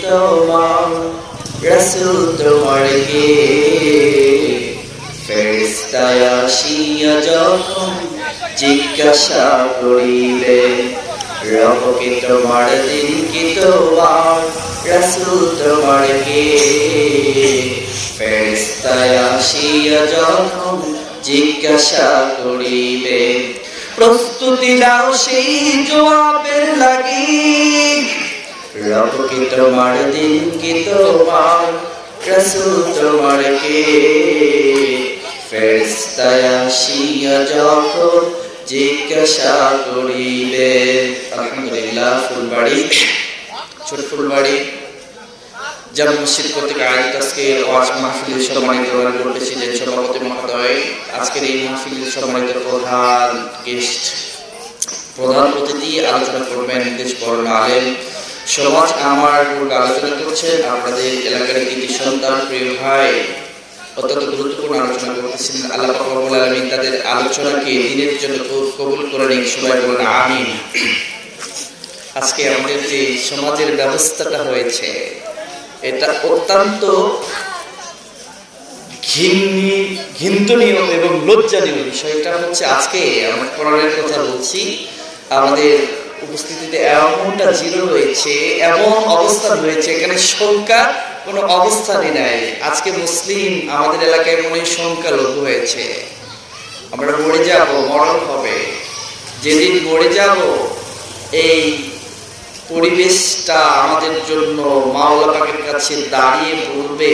তোমার রাসূল তোমার কে ফেরেশতায় আসিয়া যখন জিজ্ঞাসা করিবে রবকে তোমার দিন কি তোমার রাসূল তোমার কে ফেরেশতায় আসিয়া যখন জিজ্ঞাসা করিবে প্রস্তুতি নাও সেই জবাবের লাগি রবকে তোমার দিন কি তোমার রাসূল তোমার কে ফেরেশতায় আসিয়া যখন জিজ্ঞাসা করিবে। আলহামদুলিল্লাহ, ফুলবাড়ি ছোট ফুলবাড়ি জামে মসজিদ কর্তৃক আয়োজিত আজকের ওয়াজ মাহফিলের সম্মানিত প্রেসিডেন্ট সভাপতি মহোদয়, আজকের এই মাহফিলের সম্মানিত প্রধান অতিথি আলোচনা করবেন দেশ বরণ আলেম সমাজ আমার আলোচনা করছেন আপনাদের এলাকার কৃতি সন্তান প্রিয় ভাই অত্যন্ত গুরুত্বপূর্ণ আলোচনা করতেছেন। আল্লাহ পাক রব্বুল আলামিন তাদের আলোচনাকে দিনের জন্য কবুল করে নিন, সবাই বলেন আমিন। আজকে আমাদের যে সমাজের ব্যবস্থাটা হয়েছে এটা অত্যন্ত ঘৃণনীয় এবং লজ্জানীয় বিষয়টা হচ্ছে আজকে আমরা কোরআনের কথা বলছি, আমাদের উপস্থিতিতে এমনটা জিরো হয়েছে, এমন অবস্থান হয়েছে এখানে সংখ্যার কোনো অবস্থানই নাই। আজকে মুসলিম আমাদের এলাকায় মনে সংখ্যালঘু হয়েছে। আমরা মরে যাব, মরণ হবে, যেদিন মরে যাব এই পরিবেশটা আমাদের জন্য মাওলা পাকের কাছে দাঁড়িয়ে বলবে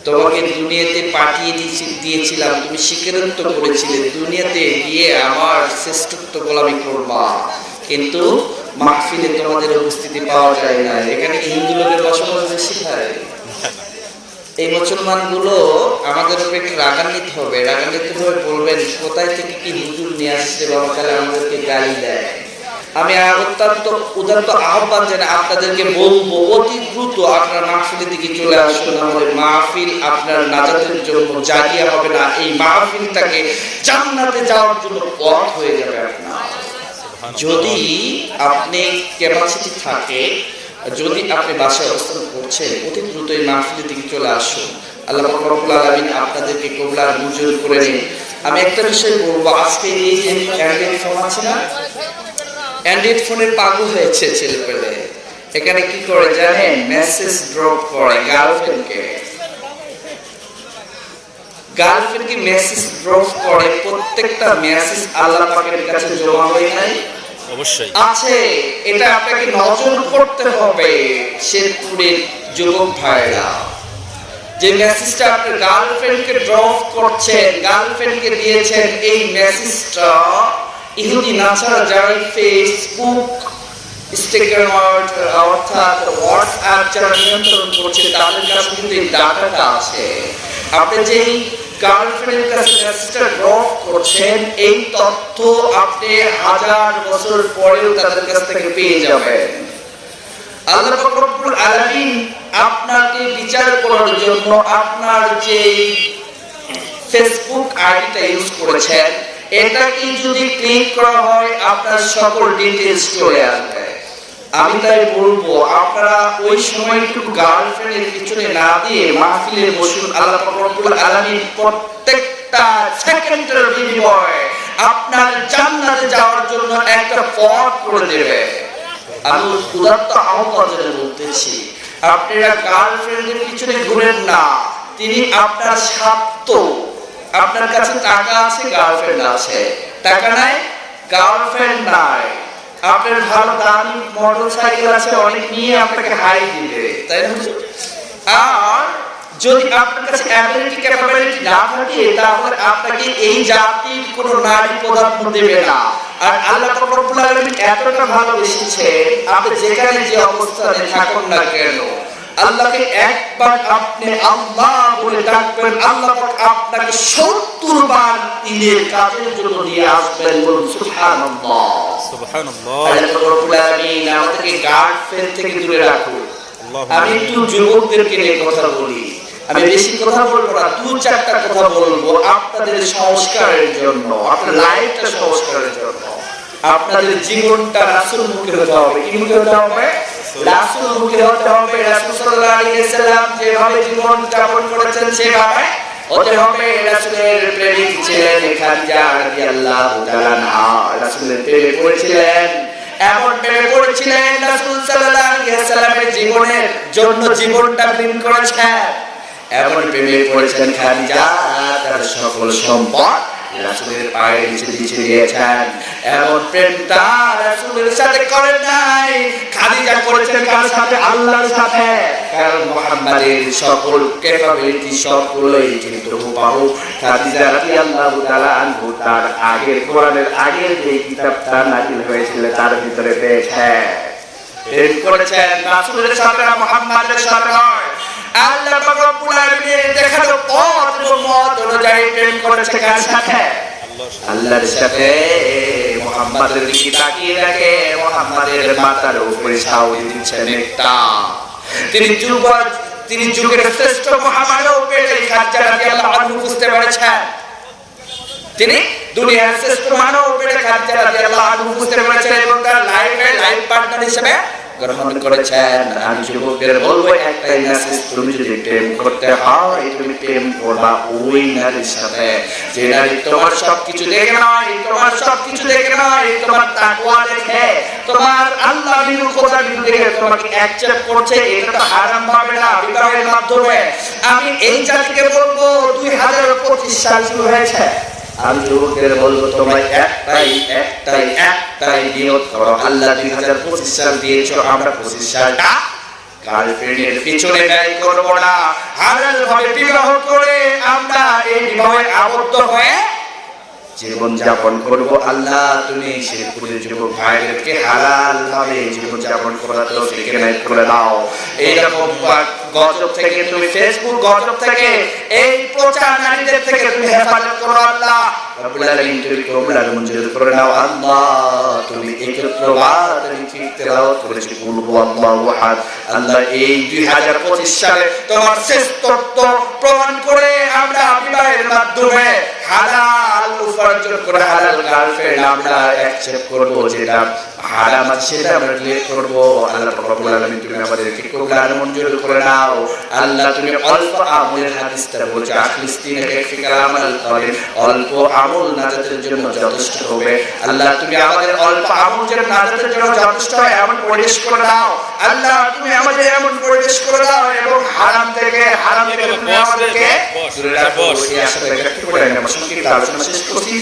তোমাকে দুনিয়াতে পাঠিয়ে দিয়েছিলাম, তুমি স্বীকারোক্ত করেছিলে, দুনিয়াতে গিয়ে আমার শ্রেষ্ঠত্ব গোলামি করবা, কিন্তু মাহফিলে তোমাদের উপস্থিতি পাওয়া যায় না। এখানে হিন্দু লোকের বসবাস বেশি হয়। এই মুসলমানগুলো আমাদের উপরে একটু রাগান্বিত হবে, বলবেন কোথায় থেকে কি হুজুর নিয়ে আসছে বাবা, তাহলে আমাদেরকে গালি দেয়। আমি অত্যন্ত উদাত্ত আহ্বান জানাই আপনাদেরকে বলবো অতি দ্রুত আপনার মাহফিলের দিকে চলে আসুন। আমাদের মাহফিল আপনার নাজাতের জন্য জারিয়া হবে না, এই মাহফিলটাকে জান্নাতে যাওয়ার জন্য পথ হয়ে যাবে আপনার। যদি আপনি ক্যাপাসিটি থাকে, যদি আপনি বাসায় অবস্থান করছেন, অতি দ্রুত এই মাহফিলের দিকে চলে আসুন। আল্লাহ পাক রব্বুল আলামিন আপনাদেরকে কবুল আর মঞ্জুর করে নিন। আমি একটা বিষয় বলবো, আজকে এই যে অ্যান্ড্রয়েড ফোন আছে না, অ্যান্ড্রয়েড ফোনের পাগল হয়েছে ছেলেপেলে। এখানে কি করে জানেন, মেসেজ ড্রপ করে গার্লফ্রেন্ডকে মেসেজ ড্রপ করে। প্রত্যেকটা মেসেজ আল্লাহ পাকের কাছে জমা হয়ে যায়, অবশ্যই আছে। এটা আপনাকে নজর করতে হবে। শেরপুরের যুবক ভাইরা, যে মেসেজটা আপনি গার্লফ্রেন্ডকে ড্রপ করছেন, গার্লফ্রেন্ডকে দিয়েছেন, এই মেসেজটা ইহুদি নাছাড়া যারা ফেসবুক, ইনস্টাগ্রাম অর্থাৎ হোয়াটসঅ্যাপ যারা নিয়ন্ত্রণ করছে তাদের কাছে কিন্তু এই ডাটাটা আছে। আপনি যেই গার্লফ্রেন্ডের কাছে মেসেজটা ড্রপ করছেন, এই তথ্য আপনি 1000 বছর পরেও তাদের কাছ থেকে পেয়ে যাবেন। আল্লাহ পাক রব্বুল আলামিন আপনাকে বিচার করার জন্য আপনার যে ফেসবুক আইডিটা ইউজ করেছেন, এটাকে যদি ক্লিক করা হয় আপনার সকল ডিটেইলস চলে আসবে। আমি তাই বলবো আপনারা ওই সময়টুকু গার্লফ্রেন্ডের পিছনে না দিয়ে মাহফিলে বসুন। আল্লাহ পাক রব্বুল আলামিন প্রত্যেকটা সেকেন্ডের বিনিময়ে আপনার জান্নাতে যাওয়ার জন্য একটা পথ করে দেবে। আমি উদাত্ত আহ্বান বলতেছি, আপনারা গার্লফ্রেন্ডের পিছনে ঘুরেন না। তিনি আপনার স্বার্থ, আপনার কাছে টাকা আছে, গার্লফ্রেন্ড আছে, টাকা নাই, গার্লফ্রেন্ড নাই, আপনার ভালো দামি মোটরসাইকেল আছে, অনেক নিয়ে আপনাকে হাই দিবে, তাই না? আর যদি আপনার কাছে ক্যাপাবিলিটি না থাকে তাহলে আপনাকে এই জাতির কোন নারী প্রাধান্য দেবে না। আর আল্লাহ পাক রব্বুল আলামিন এতটা ভালোবেসেছেন, আপনি যেখানে যে অবস্থানে থাকুন না কেন, আল্লাহকে একবার আপনি আল্লাহ বলে ডাকবেন, আল্লাহ পাক আপনাকে 70 বার দিনের কাজের জন্য নিয়ে আসবেন। বলুন সুবহানাল্লাহ, সুবহানাল্লাহ। আল্লাহ রব্বুল আলামিন আমাদেরকে গার্লফ্রেন্ড থেকে দূরে রাখুন। আমি একটু যুবকদেরকে নিয়ে কথা বলি, আমি বেশি কথা বলবো না, 2-4টা কথা বলবো আপনাদের সংস্কারের জন্য, আপনার লাইফটা সংস্কারের জন্য। আপনাদের জীবনটা রাসূল মুখে হতে হবে। কি মুখে হতে হবে? রাসূলমুখী হতে হবে। রাসূল সাল্লাল্লাহু আলাইহি ওয়াসাল্লাম যেভাবে জীবন যাপন করেছেন সেভাবে হতে হবে। রাসূলের প্রেমিক ছিলেন খাদিজা রাদিয়াল্লাহু তাআলা আনহা। রাসূলের প্রেমে পড়েছিলেন, এমন প্রেমে পড়েছিলেন রাসূল সাল্লাল্লাহু আলাইহি ওয়াসাল্লামের জীবনের জন্য জীবনটা বিলীন করেছেন। এমন প্রেমে পড়েছেন খাদিজা, তার সকল সম্পদ রাসূলের পায়ের নিচে বিছিয়ে দিয়েছেন। এমন প্রেমটা রাসূলের সাথে করেন নাই, খাদিজা করেছেন কার সাথে? আল্লাহর সাথে। কারণ মুহাম্মাদের সকল ক্যাপাবিলিটি সবগুলোই কিন্তু হুবহু খাদিজা রাদিয়াল্লাহু তাআলা আনহু তার আগের কোরআনের আগের যে কিতাবটা নাযিল হয়েছিল তার ভিতরে পেয়েছেন। প্রেম করেছেন রাসূলের সাথে, মুহাম্মাদের সাথে নয়। আল্লাহ পাক রব্বুল আলামিন দেখালো পথ এবং মত অনুযায়ী প্রেম করেছে কার সাথে? আল্লাহর সাথে। মুহাম্মাদের দিকে তাকিয়ে দেখে মুহাম্মাদের মাথার উপরে ছাউনি দিচ্ছেন একটা। তিনি যুগের শ্রেষ্ঠ মহামানব পেলে খাদিজা রাদিয়াল্লাহু আনহা বুঝতে পেরেছেন। তিনি দুনিয়ার শ্রেষ্ঠ মানব পেলে খাদিজা রাদিয়াল্লাহু আনহা বুঝতে পেরেছেন এবং তার লাইফ পার্টনার হিসেবে গ্রহণ করেছেন। আমি যুবকদের বলবো একটাই মেসেজ, তুমি যদি প্রেম করতে হয় তুমি প্রেম করবা ওই নারীর সাথে যে নারী তোমার সবকিছু দেখে নয়, তোমার সবকিছু দেখে নয়, তোমার তাকওয়া দেখে, তোমার আল্লাহ বিরু খোদা বিরু দেখে তোমাকে অ্যাকসেপ্ট করছে। এটা তো হারাম পাবে না বিবাহের মাধ্যমে। আমি এই জাতিকে বলবো 2025 সাল শুরু হয়েছে, আমি যুবকদের বলবো তোমায় একটাই নিয়ত করো। আল্লাহ 2025 সাল দিয়েছো, আমরা 25 সালটা গার্লফ্রেন্ডের পিছনে ব্যয় করব না। হালাল ভাবে বিবাহ করে আমরা এই বিবাহে আবদ্ধ হয়ে জীবন যাপন করব। আল্লাহ তুমি শেরপুরের যুবক ভাইদেরকে হালাল ভাবে জীবন যাপন করার তৌফিক এনায়েত করে দাও। এইরকম গজব থেকে তুমি, ফেসবুক গজব থেকে, এই প্রচার নারীদের থেকে তুমি হেফাজত করো। আল্লাহ রব্বুল আলামিন তুমি কবুল আর মঞ্জুর করে নাও। আল্লাহ তুমি একত্রবাদ ঠিক তেলাওয়াত করেছি কুল হুয়াল্লাহু আহাদ। আল্লাহ এই 2025 সালে তোমার শ্রেষ্ঠত্ব প্রমাণ করে আমরা বিবাহের মাধ্যমে হালাল উপার্জন করে হালাল গার্লফ্রেন্ড আমরা অ্যাকসেপ্ট করব, যেটা হারাম আছে সেটা আমরা ডিলিট করব। আল্লাহ রব্বুল আলামিন তুমি আমাদেরকে কবুল আর মঞ্জুর করে নাও। আল্লাহ তুমি অল্প আমলের হাদিসটা বলছো আখলিস্তিনে ফিকার আমাল করেন, অল্প আমল নাজাতের জন্য যথেষ্ট হবে। আল্লাহ তুমি আমাদের অল্প আমল যেন নাজাতের জন্য যথেষ্ট হয় এমন পরিবেশ করে দাও। আল্লাহ তুমি আমাদের এমন পরিবেশ করে দাও এবং হারাম থেকে তুমি আমাদেরকে দূরে রাখো। এই আশা ব্যক্ত করে আমি আমার সংক্ষিপ্ত আলোচনা শেষ করছি।